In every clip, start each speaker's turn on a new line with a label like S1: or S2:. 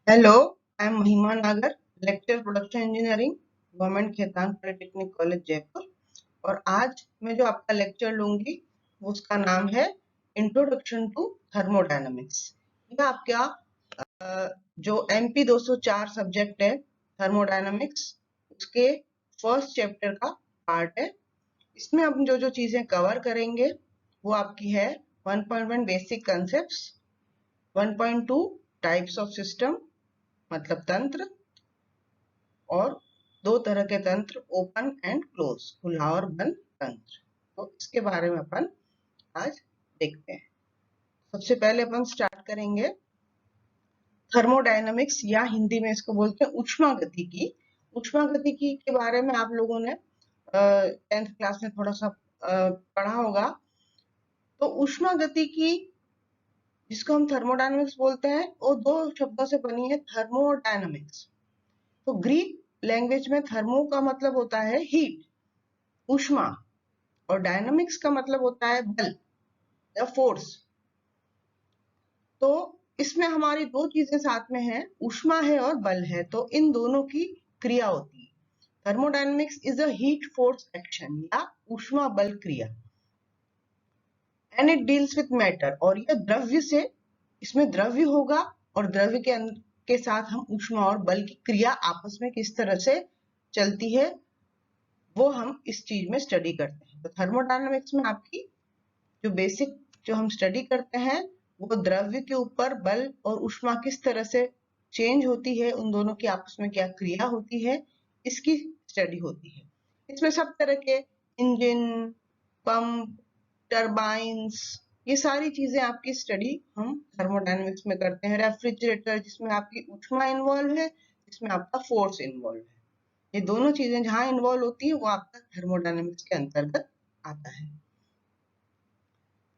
S1: Hello, I am Mahima Nagar, lecture production engineering, government Khetan polytechnic college Jaipur. और आज मैं जो आपका लेक्चर लूंगी उसका नाम है इंट्रोडक्शन टू थर्मोडायनामिक्स। यह आपका जो MP 204 सब्जेक्ट है थर्मोडायनामिक्स, उसके फर्स्ट चैप्टर का पार्ट है। इसमें हम जो जो चीजें कवर करेंगे वो आपकी है 1.1 basic concepts, 1.2 types of system मतलब तंत्र, और दो तरह के तंत्र ओपन एंड क्लोज, खुला और बंद तंत्र। तो इसके बारे में अपन आज देखते हैं। सबसे पहले अपन स्टार्ट करेंगे थर्मोडायनामिक्स, या हिंदी में इसको बोलते हैं ऊष्मागतिकी। ऊष्मागतिकी के बारे में आप लोगों ने 10th क्लास में थोड़ा सा पढ़ा होगा। तो ऊष्मागतिकी जिसको हम थर्मोडायनामिक्स बोलते हैं वो दो शब्दों से बनी है, थर्मोडायनामिक्स। तो ग्रीक लैंग्वेज में थर्मो का मतलब होता है हीट, ऊष्मा, और डायनामिक्स का मतलब होता है बल या फोर्स। तो इसमें हमारी दो चीजें साथ में हैं, ऊष्मा है और बल है, तो इन दोनों की क्रिया होती है। Thermodynamics is a heat force action या ऊष्मा बल क्रिया, and it deals with matter. और यह द्रव्य से, इसमें द्रव्य होगा और द्रव्य के साथ हम ऊष्मा और बल की क्रिया आपस में किस तरह से चलती है वो हम इस चीज में स्टडी करते हैं। तो थर्मोडायनामिक्स में आपकी जो बेसिक जो हम स्टडी करते हैं वो द्रव्य के ऊपर बल और ऊष्मा किस तरह से चेंज होती है, उन दोनों की आपस में क्या क्रिया होती है, इसकी स्टडी होती है। इसमें सब तरह के इंजन, पंप, टरबाइंस, ये सारी चीजें आपकी स्टडी हम थर्मोडायनामिक्स में करते हैं। रेफ्रिजरेटर जिसमें आपकी ऊष्मा इन्वॉल्व है, जिसमें आपका फोर्स इन्वॉल्व है, ये दोनों चीजें जहां इन्वॉल्व होती है वो आपका थर्मोडायनामिक्स के अंतर्गत आता है।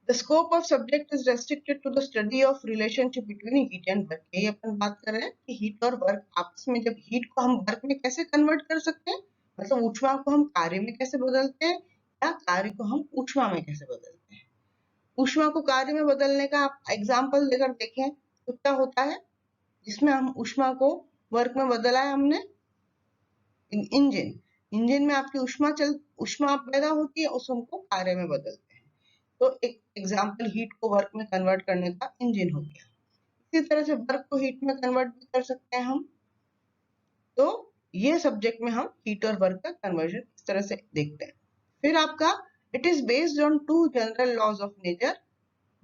S1: The scope of subject is restricted to the study of relationship between heat and work। यही अपन बात कर रहे हैं कि हीट और वर्क आपस में, जब हीट को हम वर्क में कैसे कन्वर्ट कर सकते हैं, मतलब ऊष्मा को हम कार्य में कैसे बदलते हैं, या कार्य को हम ऊष्मा में कैसे बदलते हैं। ऊष्मा को कार्य में बदलने का आप एग्जाम्पल लेकर देखें तो क्या होता है, जिसमें हम ऊष्मा को वर्क में बदला है हमने, इंजन। इंजन में आपकी ऊष्मा पैदा होती है, उसको कार्य में बदलते हैं। तो एक एग्जाम्पल हीट को वर्क में कन्वर्ट करने का इंजन हो गया। इसी तरह से वर्क को हीट में कन्वर्ट भी कर सकते हैं हम। तो ये सब्जेक्ट में हम हीट और वर्क का कन्वर्जन इस तरह से देखते हैं। फिर आपका it is based on two general laws of nature,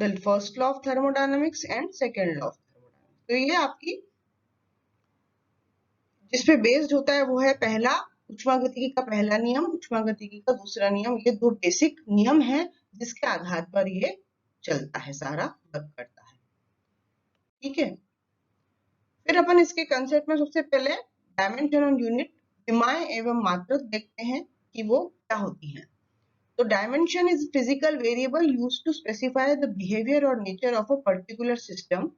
S1: the first law of thermodynamics and second law of thermodynamics. तो ये आपकी जिसपे बेस्ड होता है वो है पहला ऊष्मागतिकी का पहला नियम, ऊष्मागतिकी का दूसरा नियम। ये दो बेसिक नियम है जिसके आधार पर ये चलता है, सारा वर्क करता है। ठीक है, फिर अपन इसके कंसेप्ट में सबसे पहले डायमेंशन और यूनिट, विमाएं एवं मात्रक देखते हैं कि वो क्या होती हैं। तो dimension is physical variable used to specify the behaviour और nature of a particular system.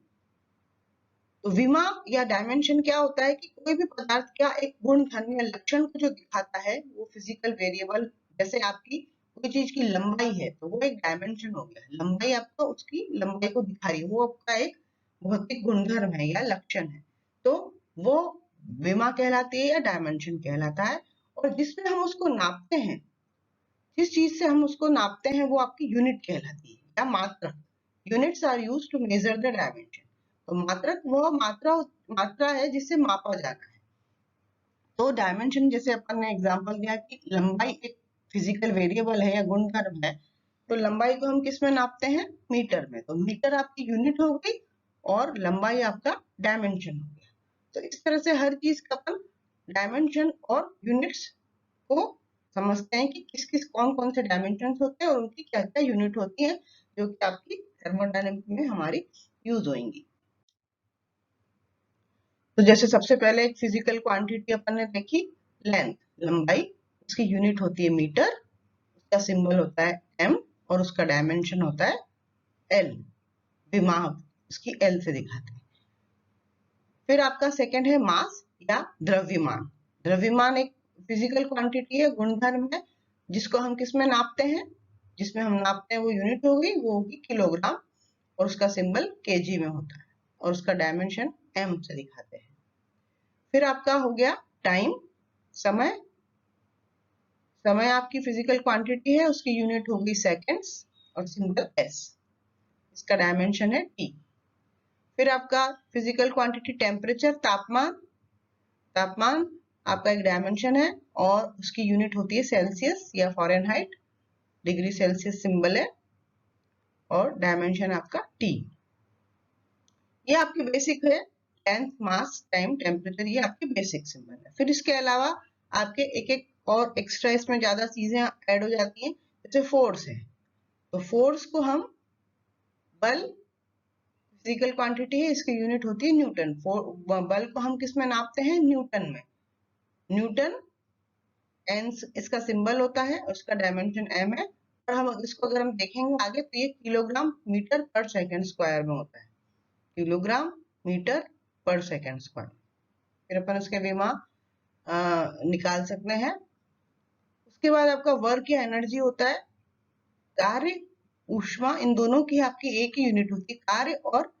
S1: तो विमा या डायमेंशन क्या होता है कि कोई भी पदार्थ का एक गुण धर्म या लक्षण को जो दिखाता है वो फिजिकल वेरिएबल, जैसे आपकी कोई चीज की लंबाई है तो वो एक डायमेंशन हो गया, लंबाई आपको उसकी लंबाई को दिखा रही है, वो आपका एक भौतिक गुणधर्म है या लक्षण है, तो वो विमा कहलाती है या डायमेंशन कहलाता है। और जिसमें हम उसको नापते हैं, जिस चीज से हम उसको नापते हैं वो आपकी यूनिट कहलाती है या मात्रक। Units are used to measure the dimension. तो मात्रक वो मात्रा है जिसे मापा जाना है। तो डायमेंशन जैसे अपन ने एग्जांपल दिया कि लंबाई एक फिजिकल वेरिएबल है या गुणधर्म है, तो लंबाई को हम किस में नापते हैं, मीटर में। तो मीटर आपकी यूनिट हो गई और लंबाई आपका डायमेंशन हो गया। तो इस तरह से हर चीज का अपन डायमेंशन और यूनिट्स को समझते हैं कि किस किस कौन कौन से डायमेंशन होते हैं और उनकी क्या क्या यूनिट होती है, जो कि आपकी थर्मोडायनेमिक्स में हमारी यूज होंगी। तो जैसे सबसे पहले एक फिजिकल क्वांटिटी अपन ने देखी, लेंथ, लंबाई, उसकी यूनिट होती है मीटर, उसका सिंबल होता है m, और उसका डायमेंशन होता है l, विमाप उसकी l से दिखाते हैं। फिर आपका सेकंड है मास या द्रव्यमान। द्रव्यमान एक फिजिकल क्वांटिटी है, गुणधर्म है, जिसको हम किस में नापते हैं, जिसमें हम नापते हैं वो यूनिट होगी, वो होगी किलोग्राम, और उसका सिंबल केजी में होता है। और उसका डायमेंशन m से दिखाते हैं। फिर आपका हो गया टाइम, समय। समय आपकी फिजिकल क्वांटिटी है, उसकी यूनिट होगी सेकेंड्स और सिंबल s, इसका डायमेंशन है t। फिर आपका फिजिकल क्वांटिटी टेम्परेचर, तापमान। तापमान आपका एक डायमेंशन है और उसकी यूनिट होती है सेल्सियस या फ़ारेनहाइट, डिग्री सेल्सियस सिंबल है और डायमेंशन आपका t। ये आपकी बेसिक है, लेंथ, मास, टाइम, टेम्परेचर, ये आपके बेसिक सिंबल है। फिर इसके अलावा आपके एक एक और एक्स्ट्रा इसमें ज्यादा चीजें ऐड हो जाती हैं, जैसे फोर्स है, तो फोर्स को हम बल फिजिकल क्वांटिटी है, इसकी यूनिट होती है न्यूटन। बल को हम किस में नापते हैं? न्यूटन में। न्यूटन एन इसका सिंबल होता है और उसका डायमेंशन m है। और हम इसको अगर हम देखेंगे आगे तो ये किलोग्राम मीटर पर सेकंड स्क्वायर में होता है, किलोग्राम मीटर पर सेकंड स्क्वायर। फिर अपन उसके विमा निकाल सकते हैं। उसके बाद आपका वर्क या एनर्जी होता है, कार्य, ऊष्मा, इन दोनों की आपकी एक ही यूनिट होती है। कार्य और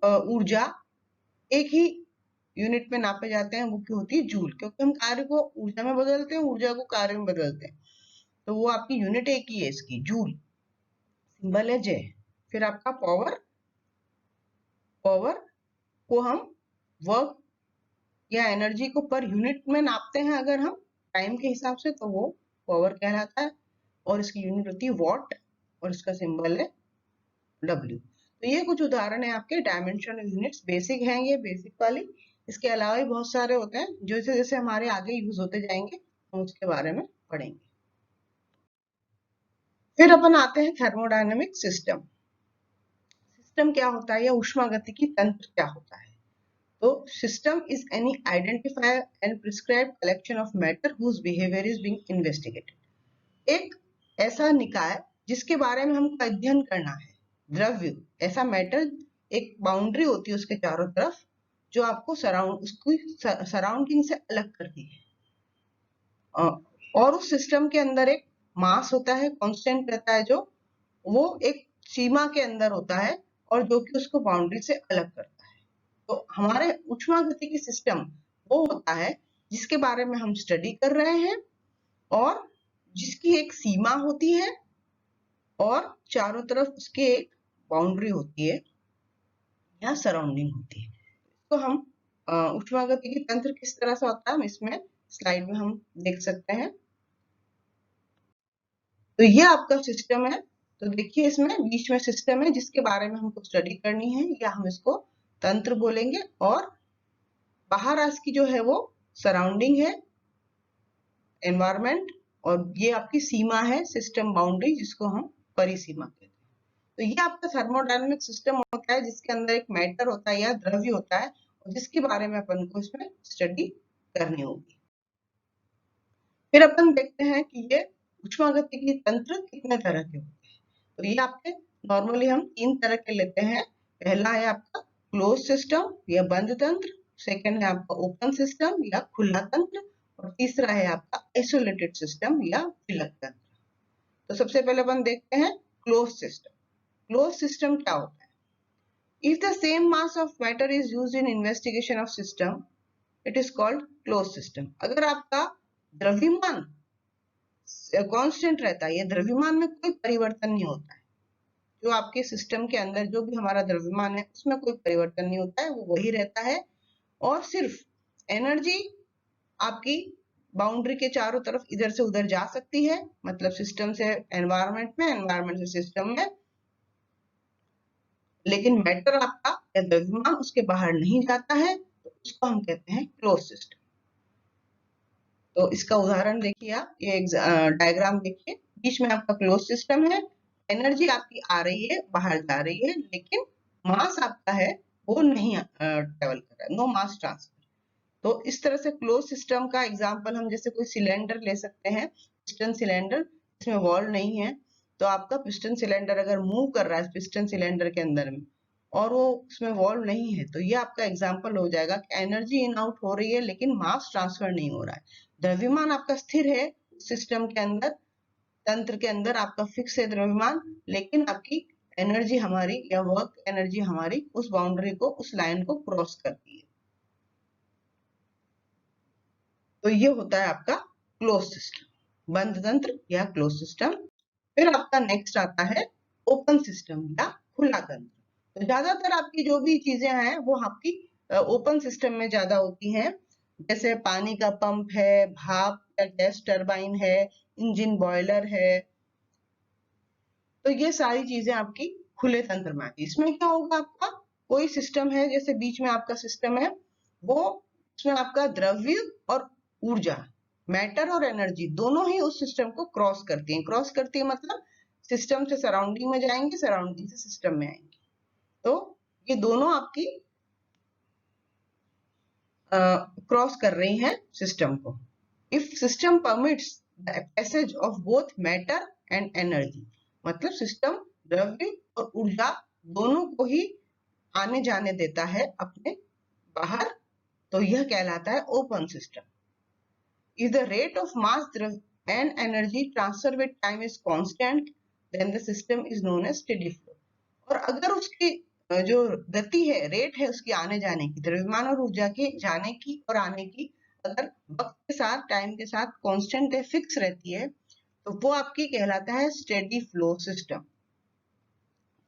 S1: ऊर्जा एक ही यूनिट में नापे जाते हैं, वो की होती है जूल, क्योंकि हम कार्य को ऊर्जा में बदलते हैं, ऊर्जा को कार्य में बदलते हैं, तो वो आपकी यूनिट एक ही है इसकी, जूल, सिंबल है जे। फिर आपका पावर, पावर को हम वर्क या एनर्जी को पर यूनिट में नापते हैं अगर हम टाइम के हिसाब से, तो वो पावर कहलाता है और इसकी यूनिट होती है वॉट और इसका सिंबल है W। तो ये कुछ उदाहरण है आपके डायमेंशन यूनिट्स, बेसिक हैं ये, बेसिक वाली। इसके अलावा भी बहुत सारे होते हैं, जैसे जैसे हमारे आगे यूज होते जाएंगे हम उसके बारे में पढ़ेंगे। फिर अपन आते हैं थर्मोडायनेमिक सिस्टम। सिस्टम क्या होता है या ऊष्मागतिकी तंत्र क्या होता है? तो system is any identifier and prescribed collection of matter whose behaviour is being investigated. एक ऐसा निकाय जिसके बारे में हमको अध्ययन करना है, द्रव्य, ऐसा मैटर, एक बाउंड्री होती है उसके चारों तरफ जो आपको उसकी सराउंडिंग से अलग करती है। और उस सिस्टम के अंदर एक मास होता है, कांस्टेंट रहता है, जो वो एक सीमा के अंदर होता है और जो कि उसको बाउंड्री से अलग करता है। तो हमारे ऊष्मागतिकी सिस्टम वो होता है जिसके बारे में हम स्टडी कर रहे हैं और जिसकी एक सीमा होती है और चारों तरफ उसके एक बाउंड्री होती है या सराउंडिंग होती है। तो हम ऊष्मागतिकी तंत्र किस तरह से होता है हम इसमें स्लाइड में हम देख सकते हैं। तो ये आपका सिस्टम है, तो देखिए इसमें बीच में सिस्टम है जिसके बारे में हमको स्टडी करनी है, या हम इसको तंत्र बोलेंगे। और बाहर इसकी जो है वो सराउंडिंग है, एनवायरमेंट, और ये आपकी सीमा है, सिस्टम बाउंड्री, जिसको हम परिसीमा कहते हैं। तो ये आपका थर्मोडायनेमिक सिस्टम होता है जिसके अंदर एक मैटर होता है या द्रव्य होता है और जिसके बारे में अपन को इसमें स्टडी करनी होगी। फिर अपन देखते हैं कि ये ऊष्मागतिकी तंत्र कितने तरह के होते हैं। तो ये आपके नॉर्मली हम 3 तरह के लेते हैं। पहला है आपका क्लोज सिस्टम या बंद तंत्र, सेकंड है आपका ओपन सिस्टम या खुला तंत्र, और तीसरा है आपका आइसोलेटेड सिस्टम या विलक तंत्र। तो सबसे पहले अपन देखते हैं क्लोज सिस्टम। क्लोज सिस्टम क्या होता है? If the same mass of matter is used in investigation of system, it is called closed system. अगर आपका द्रव्यमान कांस्टेंट रहता है, ये द्रव्यमान में कोई परिवर्तन नहीं होता है, जो आपके सिस्टम के अंदर जो भी हमारा द्रव्यमान है उसमें कोई परिवर्तन नहीं होता है, वो वही रहता है। और सिर्फ एनर्जी आपकी बाउंड्री के चारों तरफ इधर से उधर जा सकती है, मतलब सिस्टम से एनवायरमेंट में, एनवायरमेंट से सिस्टम में, लेकिन मैटर आपका या द्रव्यमान उसके बाहर नहीं जाता है, तो उसको हम कहते हैं क्लोज सिस्टम। तो इसका उदाहरण देखिए आप, ये डायग्राम देखिए, बीच में आपका क्लोज सिस्टम है, एनर्जी आपकी आ रही है, बाहर जा रही है, लेकिन मास आपका है वो नहीं ट्रेवल कर रहा है, नो मास ट्रांसफर। तो इस तरह से क्लोज सिस्टम का एग्जांपल हम जैसे कोई सिलेंडर ले सकते हैं, पिस्टन सिलेंडर, इसमें वॉल नहीं है, तो आपका पिस्टन सिलेंडर अगर मूव कर रहा है पिस्टन सिलेंडर के अंदर में और वो उसमें वॉल्व नहीं है, तो ये आपका एग्जांपल हो जाएगा कि एनर्जी इन आउट हो रही है लेकिन मास ट्रांसफर नहीं हो रहा है। द्रव्यमान आपका स्थिर है सिस्टम के अंदर, तंत्र के अंदर आपका फिक्स है द्रव्यमान, लेकिन आपकी एनर्जी हमारी या वर्क एनर्जी हमारी उस बाउंड्री को, उस लाइन को क्रॉस करती है। तो ये होता है आपका क्लोज सिस्टम, बंद तंत्र या क्लोज सिस्टम। फिर आपका नेक्स्ट आता है ओपन सिस्टम या खुला तंत्र। तो ज्यादातर आपकी जो भी चीजें हैं वो आपकी ओपन सिस्टम में ज्यादा होती हैं, जैसे पानी का पंप है, भाप या गैस टरबाइन है, इंजन बॉयलर है। तो ये सारी चीजें आपकी खुले तंत्र में आती है। इसमें क्या होगा, आपका कोई सिस्टम है, जैसे बीच में आपका सिस्टम है, वो उसमें आपका द्रव्य और ऊर्जा, मैटर और एनर्जी दोनों ही उस सिस्टम को क्रॉस करती हैं। क्रॉस करती है मतलब सिस्टम से सराउंडिंग में जाएंगे, सराउंडिंग से सिस्टम में आएंगे। तो ये दोनों आपकी क्रॉस कर रही हैं सिस्टम को। If system permits the passage of both matter and energy, मतलब सिस्टम द्रव्य और ऊर्जा दोनों को ही आने जाने देता है अपने बाहर, तो यह कहलाता है open system. If the rate of mass and energy transfer with time is constant, then the system is known as steady flow. और अगर उसकी जो गति है, रेट है उसकी आने जाने की, द्रव्यमान और ऊर्जा के जाने की और आने की, अगर वक्त के साथ, टाइम के साथ कांस्टेंट है, फिक्स रहती है, तो वो आपकी कहलाता है स्टेडी फ्लो सिस्टम।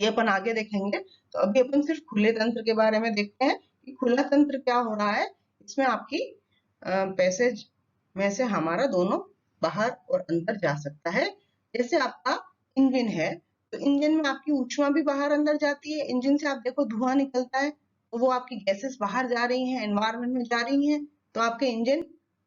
S1: ये अपन आगे देखेंगे। तो अभी अपन सिर्फ खुले तंत्र के बारे में देखते हैं कि खुला तंत्र क्या हो रहा है। इसमें आपकी पैसेज में से हमारा दोनों बाहर और अंदर जा सकता है। जैसे आपका इंजन है, तो इंजन में आपकी ऊष्मा भी बाहर अंदर जाती है। इंजन से आप देखो धुआं निकलता है, तो वो आपकी गैसेस बाहर जा रही हैं, एनवायरमेंट में जा रही हैं। तो आपके इंजन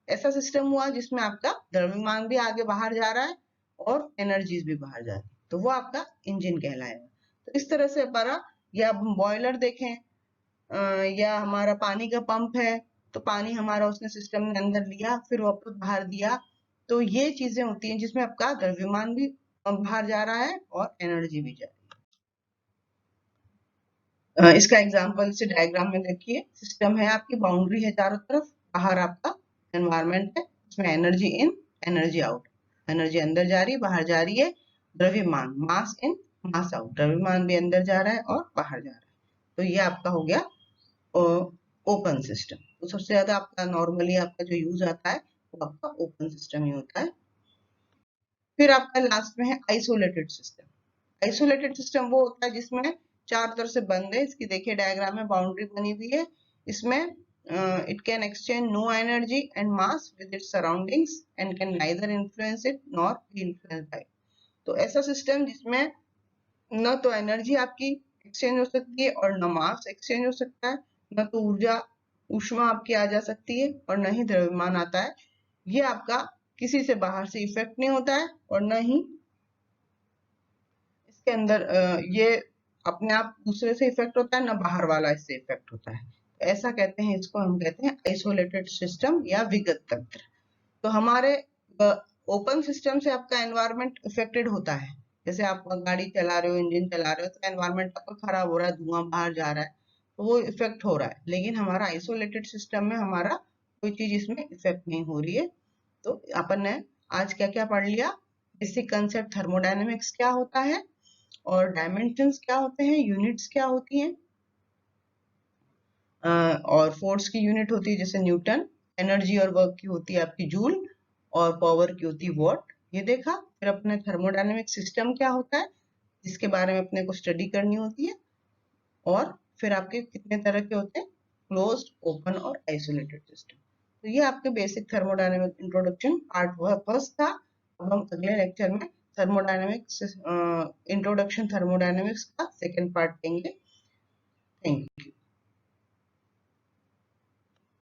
S1: ऐसा सिस्टम हुआ जिसमें आपका द्रव्यमान भी आगे बाहर जा रहा है और एनर्जीज भी बाहर जा रही है, तो वो आपका इंजन कहलाएगा। तो इस तरह से हमारा, या हम बॉयलर देखें या हमारा पानी का पंप है, तो पानी हमारा उसने सिस्टम ने अंदर लिया, फिर वापस बाहर दिया। तो ये चीजें होती हैं जिसमें आपका द्रव्यमान भी बाहर जा रहा है और एनर्जी भी जा रही है। इसका एग्जांपल से डायग्राम में देखिए, सिस्टम है आपकी, बाउंड्री है चारों तरफ, बाहर आपका एनवायरमेंट है, इसमें energy in energy out, energy अंदर जा रही है, बाहर जा रही है। द्रव्यमान, मास इन मास आउट, द्रव्यमान भी अंदर जा रहा है और बाहर जा रहा है। तो ये आपका हो गया ओपन सिस्टम। तो सबसे ज्यादा आपका नॉर्मली आपका जो यूज आता है वो आपका ओपन सिस्टम ही होता है। फिर आपका लास्ट में है आइसोलेटेड सिस्टम। आइसोलेटेड सिस्टम वो होता है जिसमें चार तरफ से बंद है, इसकी देखिए डायग्राम में बाउंड्री बनी हुई है। इसमें it can exchange no energy and mass with its surroundings and can neither influence it nor be influenced by. तो ऐसा सिस्टम जिसमें न तो एनर्जी आपकी एक्सचेंज हो सकती है और न मास एक्सचेंज हो सकता है, न तो ऊर्जा ऊष्मा आपकी आ जा सकती है और न ही द्रव्यमान आता है। ये आपका किसी से बाहर से इफेक्ट नहीं होता है और न ही इसके अंदर ये अपने आप दूसरे से इफेक्ट होता है, न बाहर वाला इससे इफेक्ट होता है। तो ऐसा कहते हैं, इसको हम कहते हैं आइसोलेटेड सिस्टम या विगत तंत्र। तो हमारे ओपन सिस्टम से आपका एनवायरमेंट इफेक्टेड होता है, जैसे आप गाड़ी चला रहे हो, इंजन चला रहे हो, तो एनवायरमेंट आपका खराब हो रहा है, धुआं बाहर जा रहा है, तो वो इफेक्ट हो रहा है। लेकिन हमारा आइसोलेटेड सिस्टम में हमारा कोई चीज इसमें इफेक्ट नहीं हो रही है। तो अपन ने आज क्या क्या पढ़ लिया, बेसिक कंसेप्ट थर्मोडायनेमिक्स क्या होता है और डायमेंशंस क्या होते हैं, यूनिट्स क्या होती हैं, और फोर्स की यूनिट होती है जैसे न्यूटन, एनर्जी और वर्क की होती है आपकी जूल, और पावर की होती है वॉट, ये देखा। फिर अपने थर्मोडायनेमिक सिस्टम क्या होता है जिसके बारे में अपने को स्टडी करनी होती है, और फिर आपके कितने तरह के होते हैं, क्लोज्ड, ओपन और आइसोलेटेड सिस्टम। तो ये आपके basic thermodynamic introduction part first था। अब हम अगले लेक्चर में थर्मोडायनेमिक्स इंट्रोडक्शन थर्मोडायनेमिक्स का सेकेंड पार्ट देंगे। Thank you.